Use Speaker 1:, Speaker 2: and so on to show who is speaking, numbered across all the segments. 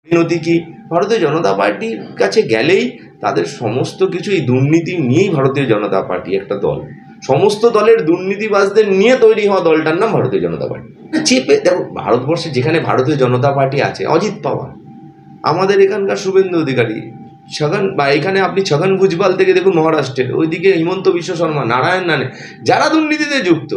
Speaker 1: পরিণতি কি? ভারতীয় জনতা পার্টির কাছে গেলেই তাদের সমস্ত কিছু এই দুর্নীতি নিয়েই ভারতীয় জনতা পার্টি একটা দল, সমস্ত দলের দুর্নীতিবাজদের নিয়ে তৈরি হওয়া দলটার নাম ভারতীয় জনতা পার্টি। চেপে দেখো, ভারতবর্ষে যেখানে ভারতীয় জনতা পার্টি আছে, অজিত পাওয়ার, আমাদের এখানকার শুভেন্দু অধিকারী, ছগন, বা এখানে আপনি ছগন ভুজবাল থেকে দেখুন মহারাষ্ট্রের, ওইদিকে হিমন্ত বিশ্ব শর্মা, নারায়ণ রানে, যারা দুর্নীতিতে যুক্ত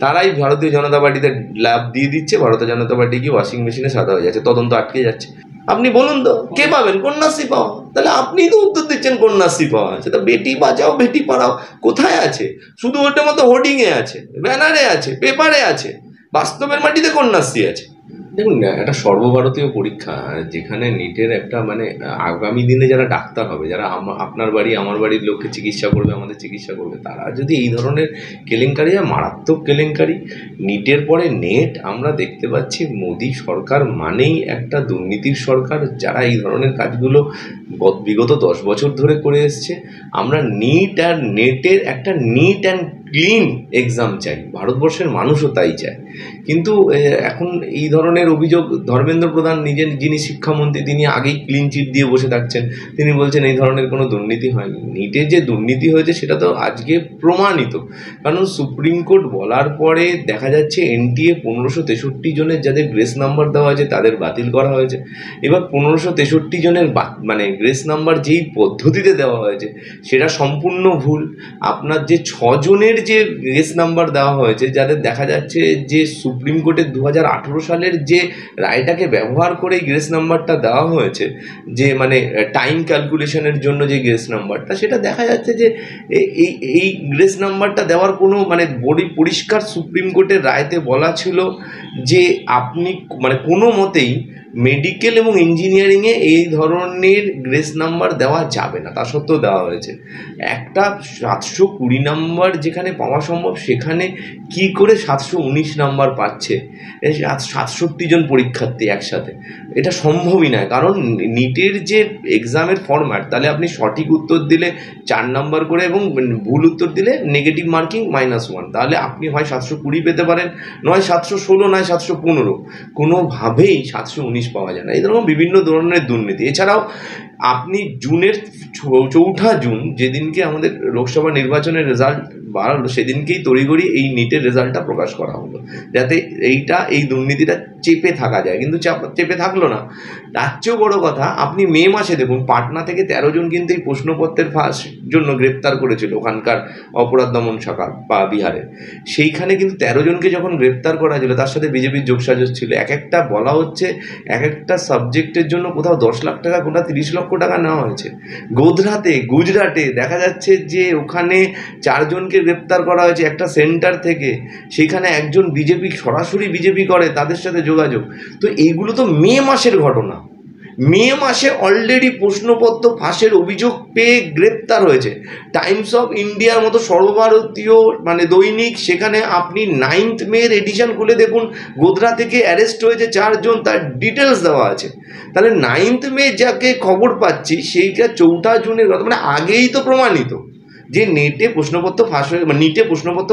Speaker 1: তারাই ভারতীয় জনতা পার্টিতে লাভ দিয়ে দিচ্ছে। ভারতীয় জনতা পার্টি কি ওয়াশিং মেশিনে সাদা হয়ে যাচ্ছে, তদন্ত আটকে যাচ্ছে। আপনি বলুন তো কে পাবেন? কন্যাশ্রী পাওয়া। তাহলে আপনি তো উত্তর দিচ্ছেন কন্যাশ্রী পাওয়া আছে, তা বেটি বাঁচাও বেটি পড়াও কোথায় আছে? শুধু ওটার মতো হোর্ডিংয়ে আছে, ব্যানারে আছে, পেপারে আছে, বাস্তবের মাটিতে কন্যাশ্রী আছে। দেখুন না, একটা সর্বভারতীয় পরীক্ষা, যেখানে নিটের একটা মানে আগামী দিনে যারা ডাক্তার হবে, যারা আপনার বাড়ি আমার বাড়ির লোককে চিকিৎসা করবে, আমাদের চিকিৎসা করবে, তারা যদি এই ধরনের কেলেঙ্কারি, মারাত্মক কেলেঙ্কারি, নিটের পরে নেট, আমরা দেখতে পাচ্ছি মোদী সরকার মানেই একটা দুর্নীতির সরকার, যারা এই ধরনের কাজগুলো বিগত 10 বছর ধরে করে এসছে। আমরা নিট আর নেটের একটা নিট অ্যান্ড ক্লিন এক্সাম চাই, ভারতবর্ষের মানুষও তাই চায়। কিন্তু এখন এই ধরনের অভিযোগ, ধর্মেন্দ্র প্রধান নিজের, যিনি শিক্ষামন্ত্রী, তিনি আগেই ক্লিন চিট দিয়ে বসে থাকছেন, তিনি বলছেন এই ধরনের কোনো দুর্নীতি হয়নি। নিটে যে দুর্নীতি হয়েছে সেটা তো আজকে প্রমাণিত, কারণ সুপ্রিম কোর্ট বলার পরে দেখা যাচ্ছে এনটিএ 1563 জনের যাদের গ্রেস নাম্বার দেওয়া হয়েছে তাদের বাতিল করা হয়েছে। এবার 1563 জনের মানে গ্রেস নাম্বার যেই পদ্ধতিতে দেওয়া হয়েছে সেটা সম্পূর্ণ ভুল। আপনার যে 6 জনের যে গ্রেস নাম্বার দেওয়া হয়েছে, যাদের দেখা যাচ্ছে যে সুপ্রিম কোর্টের 2018 সালের যে রায়টাকে ব্যবহার করে গ্রেস নাম্বারটা দেওয়া হয়েছে, যে মানে টাইম ক্যালকুলেশনের জন্য যে গ্রেস নাম্বারটা, সেটা দেখা যাচ্ছে যে এই গ্রেস নাম্বারটা দেওয়ার কোনো মানে পরিষ্কার সুপ্রিম কোর্টের রায়তে বলা ছিল যে আপনি মানে কোনো মতেই মেডিকেল এবং ইঞ্জিনিয়ারিংয়ে এই ধরনের গ্রেস নাম্বার দেওয়া যাবে না, তা সত্ত্বেও দেওয়া হয়েছে। একটা 720 নাম্বার যেখানে পাওয়া সম্ভব, সেখানে কি করে 719 নাম্বার পাচ্ছে 67 জন পরীক্ষার্থী একসাথে? এটা সম্ভবই নয়, কারণ নিটের যে এক্সামের ফরম্যাট, তাহলে আপনি সঠিক উত্তর দিলে 4 নাম্বার করে এবং ভুল উত্তর দিলে নেগেটিভ মার্কিং -1, তাহলে আপনি হয় 720 পেতে পারেন, নয় 716, নয় 715, কোনোভাবেই 719 পাওয়া যায় না। এই ধরনের বিভিন্ন ধরনের দুর্নীতি। এছাড়াও আপনি জুনের 4 জুন, যেদিনকে আমাদের লোকসভা নির্বাচনের রেজাল্ট বাড়ালো, সেদিনকেই তড়িঘড়ি এই নিটের রেজাল্টটা প্রকাশ করা হলো, যাতে এই দুর্নীতিটা চেপে থাকা যায়, কিন্তু চেপে থাকলো না। তার চেয়েও বড়ো কথা, আপনি মে মাসে দেখুন পাটনা থেকে 13 জন কিন্তু এই প্রশ্নপত্রের ফাঁস জন্য গ্রেপ্তার করেছিল ওখানকার অপরাধ দমন শাখা বা বিহারে। সেইখানে কিন্তু 13 জনকে যখন গ্রেপ্তার করা হয়েছিল, তার সাথে বিজেপির যোগসাজশ ছিল। এক একটা বলা হচ্ছে এক একটা সাবজেক্টের জন্য কোথাও 10 লাখ টাকা, কোথাও 30 লক্ষ টাকা নেওয়া হয়েছে। গুজরাটে দেখা যাচ্ছে যে ওখানে 4 জনকে গ্রেপ্তার করা হয়েছে একটা সেন্টার থেকে, সেখানে একজন সরাসরি বিজেপি করে, তাদের সাথে যোগাযোগ। তো এইগুলো তো মে মাসের ঘটনা। মে মাসে অলরেডি প্রশ্নপত্র ফাঁসের অভিযোগ পেয়ে গ্রেপ্তার হয়েছে টাইমস অফ ইন্ডিয়ার মতো সর্বভারতীয় মানে দৈনিক, সেখানে আপনি 9th মের এডিশন খুলে দেখুন, গোধরা থেকে অ্যারেস্ট হয়েছে 4 জন, তার ডিটেলস দেওয়া আছে। তাহলে 9th মে যাকে খবর পাচ্ছি, সেইটা 4 জুনের কথা, মানে আগেই তো প্রমাণিত যে নিটে প্রশ্নপত্র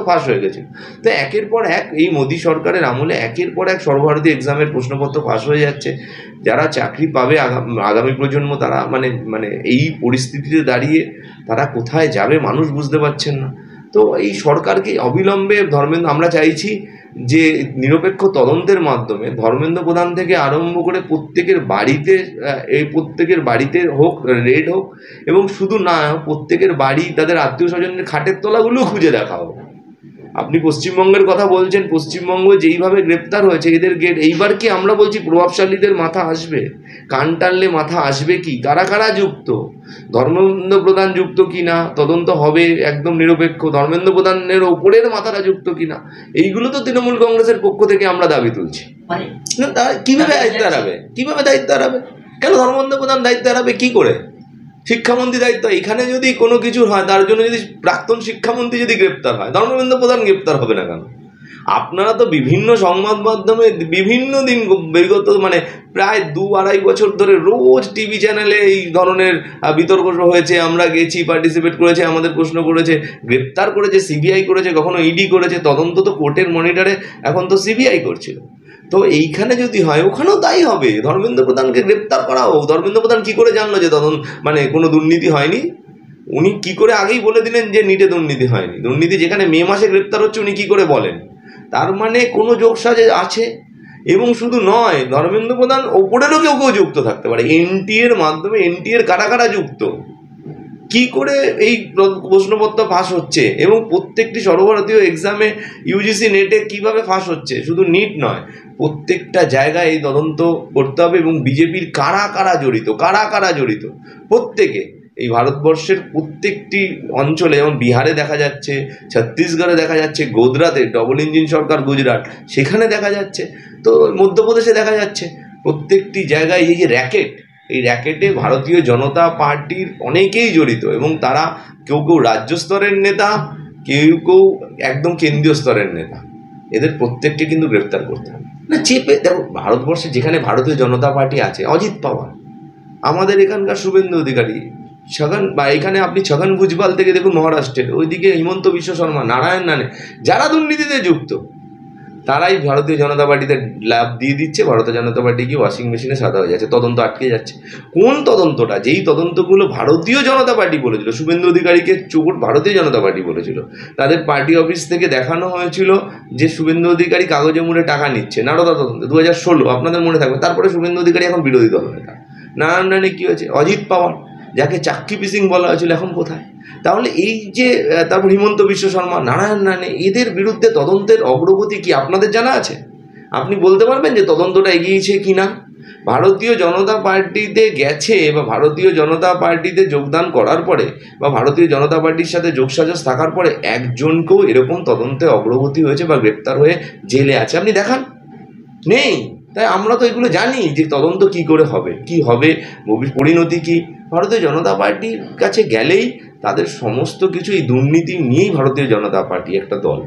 Speaker 1: ফাঁস হয়ে গেছে। তো একের পর এক এই মোদী সরকারের আমলে একের পর এক সর্বভারতীয় এক্সামের প্রশ্নপত্র ফাঁস হয়ে যাচ্ছে। যারা চাকরি পাবে আগামী প্রজন্ম, তারা মানে এই পরিস্থিতিতে দাঁড়িয়ে তারা কোথায় যাবে মানুষ বুঝতে পারছেন না। তো এই সরকারকে অবিলম্বে আমরা চাইছি যে নিরপেক্ষ তদন্তের মাধ্যমে ধর্মেন্দ্র প্রধান থেকে আরম্ভ করে প্রত্যেকের বাড়িতে হোক রেড হোক, এবং শুধু না, প্রত্যেকের বাড়ি তাদের আত্মীয় স্বজনের খাটের তলাগুলো খুঁজে দেখা হোক। আপনি পশ্চিমবঙ্গের কথা বলছেন, পশ্চিমবঙ্গ যেইভাবে গ্রেপ্তার হয়েছে, এদের এইবার কি আমরা বলছি প্রভাবশালীদের মাথা আসবে? কান টানলে মাথা আসবে কি? কারা কারা যুক্ত? ধর্মেন্দ্র প্রধান যুক্ত কিনা তদন্ত হবে একদম নিরপেক্ষ। ধর্মেন্দ্র প্রধানের ওপরের মাথাটা যুক্ত কিনা, এইগুলো তো তৃণমূল কংগ্রেসের পক্ষ থেকে আমরা দাবি তুলছি। কিভাবে দায়িত্ব হারাবে? কেন ধর্মেন্দ্র প্রধান দায়িত্ব হারাবে কি করে? শিক্ষামন্ত্রী দায়িত্ব, এখানে যদি কোনো কিছু হয়, তার জন্য যদি প্রাক্তন শিক্ষামন্ত্রী যদি গ্রেপ্তার হয়, ধর্মেন্দ্র প্রধান গ্রেপ্তার হবে না কেন? আপনারা তো বিভিন্ন সংবাদ মাধ্যমে বিভিন্ন দিন বিগত মানে প্রায় 2-2.5 বছর ধরে রোজ টিভি চ্যানেলে এই ধরনের বিতর্ক হয়েছে, আমরা গেছি, পার্টিসিপেট করেছে, আমাদের প্রশ্ন করেছে, গ্রেপ্তার করেছে, সিবিআই করেছে, কখনো ইডি করেছে, তদন্ত তো কোর্টের মনিটরে এখন তো সিবিআই করছিল। তো এইখানে যদি হয় ওখানেও তাই হবে, ধর্মেন্দ্র প্রধানকে গ্রেপ্তার করা হোক। ধর্মেন্দ্র প্রধান কি করে জানলো যে মানে কোনো দুর্নীতি হয়নি? উনি কি করে আগেই বলে দিলেন যে নিটে দুর্নীতি হয়নি? দুর্নীতি যেখানে মে মাসে গ্রেপ্তার হচ্ছে উনি কি করে বলেন? তার মানে কোনো যোগসাজে আছে। এবং শুধু নয়, ধর্মেন্দ্র প্রধান ওপরেরও কেউ যুক্ত থাকতে পারে। এনটিএর মাধ্যমে এনটিএর কারা কারা যুক্ত, কি করে এই প্রশ্নপত্র ফাঁস হচ্ছে, এবং প্রত্যেকটি সর্বভারতীয় এক্সামে ইউজিসি নেটে কিভাবে ফাঁস হচ্ছে, শুধু নিট নয়, প্রত্যেকটা জায়গায় এই তদন্ত করতে হবে। এবং বিজেপির কারা কারা জড়িত প্রত্যেকে, এই ভারতবর্ষের প্রত্যেকটি অঞ্চলে, যেমন বিহারে দেখা যাচ্ছে, ছত্তিশগড়ে দেখা যাচ্ছে, গোজরাতে ডবল ইঞ্জিন সরকার গুজরাট সেখানে দেখা যাচ্ছে, তো মধ্যপ্রদেশে দেখা যাচ্ছে, প্রত্যেকটি জায়গায় এই যে এই র্যাকেটে ভারতীয় জনতা পার্টির অনেকেই জড়িত। এবং তারা কেউ রাজ্য স্তরের নেতা, কেউ একদম কেন্দ্রীয় স্তরের নেতা। এদের প্রত্যেককে কিন্তু গ্রেপ্তার করতে হবে না। চেপে দেখো, ভারতবর্ষে যেখানে ভারতীয় জনতা পার্টি আছে, অজিত পাওয়ার, আমাদের এখানকার শুভেন্দু অধিকারী, ছগন, বা এখানে আপনি ছগন ভুজবাল থেকে দেখুন মহারাষ্ট্রের, ওইদিকে হিমন্ত বিশ্ব শর্মা, নারায়ণ রানে, যারা দুর্নীতিতে যুক্ত তারাই ভারতীয় জনতা পার্টিতে লাভ দিয়ে দিচ্ছে। ভারতীয় জনতা পার্টি কি ওয়াশিং মেশিনে সাদা হয়ে যাচ্ছে, তদন্ত আটকে যাচ্ছে। কোন তদন্তটা? যেই তদন্তগুলো ভারতীয় জনতা পার্টি বলেছিল, শুভেন্দু অধিকারীকে চোট ভারতীয় জনতা পার্টি বলেছিল, তাদের পার্টি অফিস থেকে দেখানো হয়েছিল যে শুভেন্দু অধিকারী কাগজে মুড়ে টাকা নিচ্ছে, নারদা তদন্ত 2016, আপনাদের মনে থাকবে। তারপরে শুভেন্দু অধিকারী এখন বিরোধী দল নেতা। নারায়ণ রানে কী হয়েছে? অজিত পাওয়ার, যাকে চাক্কি পিসিং বলা হয়েছিল, এখন কোথায়? তাহলে এই যে, তারপর হিমন্ত বিশ্ব শর্মা, নারায়ণ রানে, এদের বিরুদ্ধে তদন্তের অগ্রগতি কি আপনাদের জানা আছে? আপনি বলতে পারবেন যে তদন্তটা এগিয়েছে কি না? ভারতীয় জনতা পার্টিতে গেছে বা ভারতীয় জনতা পার্টিতে যোগদান করার পরে বা ভারতীয় জনতা পার্টির সাথে যোগসাজশ থাকার পরে একজনকেও এরকম তদন্তে অগ্রগতি হয়েছে বা গ্রেপ্তার হয়ে জেলে আছে আপনি দেখান? নেই। তাই আমরা তো এগুলো জানি যে তদন্ত কি করে হবে, কি হবে, পরিণতি কি। ভারতীয় জনতা পার্টির কাছে গেলেই তাদের সমস্ত কিছু, এই দুর্নীতি নিয়েই ভারতীয় জনতা পার্টি একটা দল,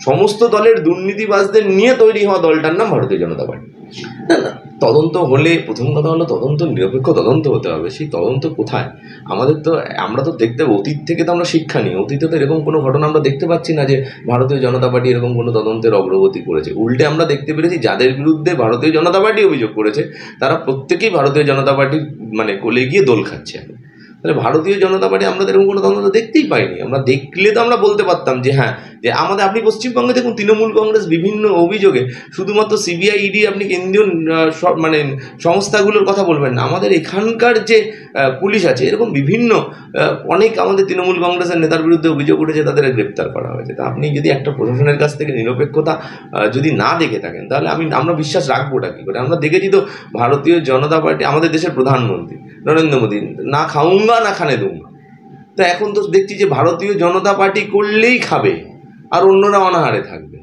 Speaker 1: সমস্ত দলের দুর্নীতিবাজদের নিয়ে তৈরি হওয়া দলটার নাম ভারতীয় জনতা পার্টি। না, তদন্ত হলে, প্রথম কথা হলো তদন্ত নিরপেক্ষ তদন্ত হতে হবে। সেই তদন্ত কোথায়? আমরা তো দেখতে, অতীত থেকে তো আমরা শিক্ষা নিই। অতীতে তো এরকম কোনো ঘটনা আমরা দেখতে পাচ্ছি না যে ভারতীয় জনতা পার্টি এরকম কোনো তদন্তের অগ্রগতি করেছে। উল্টে আমরা দেখতে পেরেছি যাদের বিরুদ্ধে ভারতীয় জনতা পার্টি অভিযোগ করেছে তারা প্রত্যেকেই ভারতীয় জনতা পার্টির কোলে গিয়ে দোল খাচ্ছে। তাহলে ভারতীয় জনতা পার্টি আমরা এরকম কোনো তদন্ত দেখতেই পাইনি। আমরা দেখলে তো আমরা বলতে পারতাম যে হ্যাঁ, যে আপনি পশ্চিমবঙ্গে দেখুন, তৃণমূল কংগ্রেস বিভিন্ন অভিযোগে শুধুমাত্র সিবিআই, ইডি, আপনি কেন্দ্রীয় সংস্থাগুলোর কথা বলবেন না, আমাদের এখানকার যে পুলিশ আছে, এরকম বিভিন্ন অনেক আমাদের তৃণমূল কংগ্রেসের নেতার বিরুদ্ধে অভিযোগ উঠেছে, তাদের গ্রেপ্তার করা হয়েছে। তা আপনি যদি একটা প্রশাসনের কাছ থেকে নিরপেক্ষতা যদি না দেখে থাকেন, তাহলে আমরা বিশ্বাস রাখবোটা কী করে? আমরা দেখেছি তো ভারতীয় জনতা পার্টি, আমাদের দেশের প্রধানমন্ত্রী নরেন্দ্র মোদী, না খাউঙ্গা না খানে দুঙ্গা। তো এখন তো দেখছি যে ভারতীয় জনতা পার্টি করলেই খাবে আর অন্যরা অনাহারে থাকবে।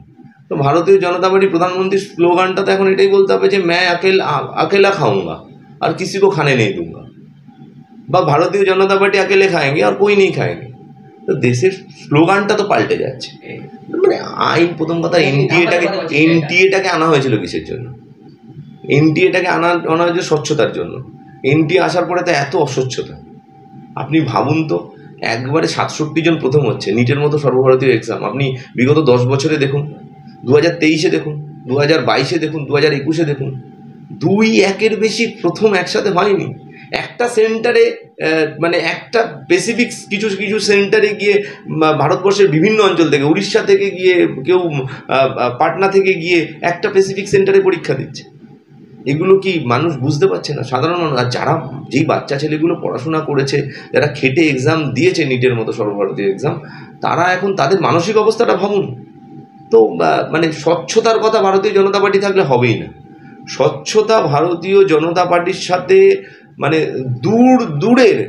Speaker 1: তো ভারতীয় জনতা পার্টি প্রধানমন্ত্রীর স্লোগানটা তো এখন এটাই বলতে হবে যে मैं अकेला खाऊंगा আর किसी को खाने नहीं दूंगा, বা ভারতীয় জনতা পার্টি अकेले खाएंगे और कोई नहीं खाएंगे। তো দেশের স্লোগানটা তো পাল্টে যাচ্ছে। আইন, প্রথম কথা, এনটিএটাকে আনা হয়েছিল কিসের জন্য? এনটিএটাকে আনা হয়েছিল স্বচ্ছতার জন্য। এনটিএ আসার পরে তো এত অস্বচ্ছতা। আপনি ভাবুন তো, একবারে 67 জন প্রথম হচ্ছে নিটের মতো সর্বভারতীয় এক্সাম। আপনি বিগত 10 বছরে দেখুন, 2023-এ দেখুন, 2022-এ দেখুন, 2021-এ দেখুন, 2-1-এর বেশি প্রথম একসাথে হয়নি। একটা সেন্টারে একটা স্পেসিফিক কিছু সেন্টারে গিয়ে ভারতবর্ষের বিভিন্ন অঞ্চল থেকে, উড়িষ্যা থেকে গিয়ে, কেউ পাটনা থেকে গিয়ে একটা স্পেসিফিক সেন্টারে পরীক্ষা দিচ্ছে। এগুলো কি মানুষ বুঝতে পারছে না? সাধারণ মানুষ। আর যেই বাচ্চা ছেলেগুলো পড়াশোনা করেছে, যারা খেটে এক্সাম দিয়েছে নিটের মতো সর্বভারতীয় এক্সাম, তারা এখন তাদের মানসিক অবস্থাটা ভাবুন তো। স্বচ্ছতার কথা ভারতীয় জনতা পার্টি থাকলে হবেই না। স্বচ্ছতা ভারতীয় জনতা পার্টির সাথে দূরের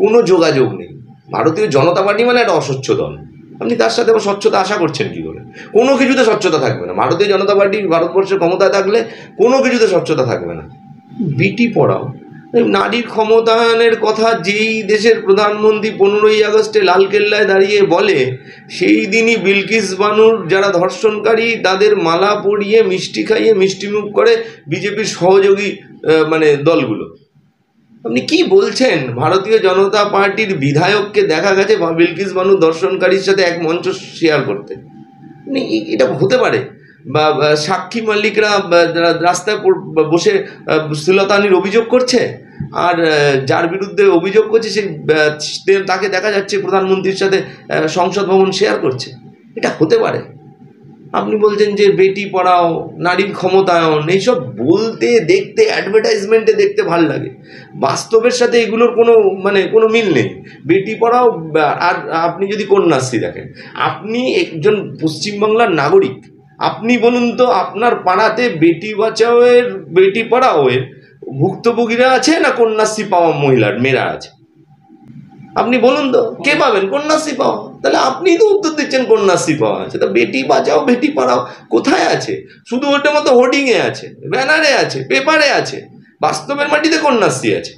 Speaker 1: কোনো যোগাযোগ নেই। ভারতীয় জনতা পার্টি একটা অস্বচ্ছ দল। আপনি তার সাথে আবার স্বচ্ছতা আশা করছেন কী করে? কোনো কিছুতে স্বচ্ছতা থাকবে না। ভারতীয় জনতা পার্টি ভারতবর্ষের ক্ষমতায় থাকলে কোনো কিছুতে স্বচ্ছতা থাকবে না। বিটি পড়াও, নারীর ক্ষমতায়নের কথা যেই দেশের প্রধানমন্ত্রী 15ই আগস্টে লালকেল্লায় দাঁড়িয়ে বলে, সেই দিনই বিলকিস বানুর যারা ধর্ষণকারী তাদের মালা পরিয়ে মিষ্টি খাইয়ে মিষ্টিমুখ করে বিজেপির সহযোগী দলগুলো। আপনি কি বলছেন? ভারতীয় জনতা পার্টির বিধায়ককে দেখা গেছে বিলকিস বানুর ধর্ষণকারীর সাথে এক মঞ্চ শেয়ার করতে। এটা হতে পারে? বা সাক্ষী মালিকরা রাস্তায় বসে শ্লীলতাহানির অভিযোগ করছে, আর যার বিরুদ্ধে অভিযোগ করছে তাকে দেখা যাচ্ছে প্রধানমন্ত্রীর সাথে সংসদ ভবন শেয়ার করছে। এটা হতে পারে? আপনি বলছেন যে বেটি পড়াও, নারীর ক্ষমতায়ন, এইসব বলতে দেখতে অ্যাডভার্টাইজমেন্টে দেখতে ভাল লাগে, বাস্তবের সাথে এগুলোর কোনো মিল নেই। বেটি পড়াও, আর আপনি যদি কন্যাশ্রী দেখেন, আপনি একজন পশ্চিমবাংলার নাগরিক, আপনি বলুন তো আপনার পাড়াতে বেটি বাঁচাও এর বেটি পড়াও এর ভুক্তভোগীরা আছে না কন্যাশ্রী পাওয়া মেয়েরা আছে? আপনি বলুন তো কে পাবেন? কন্যাশ্রী পাওয়া। তাহলে আপনি তো উত্তর দিচ্ছেন কন্যাশ্রী পাওয়া আছে, তা বেটি বাঁচাও বেটি পড়াও কোথায় আছে? শুধু ওটার মতো হোর্ডিংয়ে আছে, ব্যানারে আছে, পেপারে আছে, বাস্তবের মাটিতে কন্যাশ্রী আছে।